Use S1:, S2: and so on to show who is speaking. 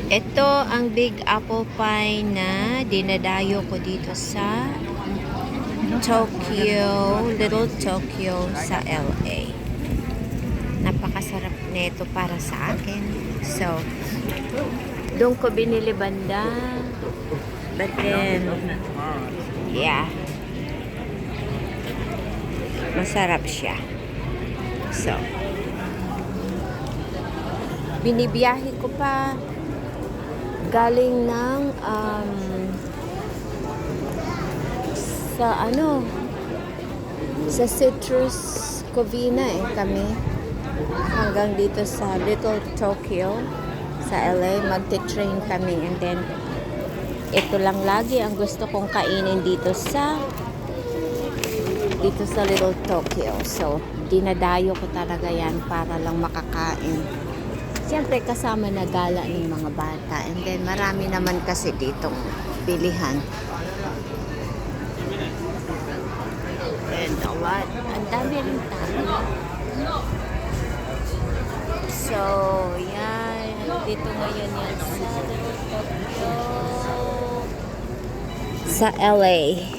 S1: Ito ang Big Apple Pie na dinadayo ko dito sa Tokyo, Little Tokyo sa LA. Napakasarap nito para sa akin. So, doon ko binili banda. But then, yeah. Masarap siya. So, binibiyahe ko pa galing ng sa Citrus Covina kami hanggang dito sa Little Tokyo sa LA. Magte-train kami and then ito lang lagi ang gusto kong kainin dito sa Little Tokyo. So, dinadayo ko talaga yan para lang makakain. Siyempre, kasama na gala ng mga bata. And then, marami naman kasi ditong bilihan. And a lot. Ang dami rin tao. So, yan. Dito ngayon yan sa Little Tokyo sa LA.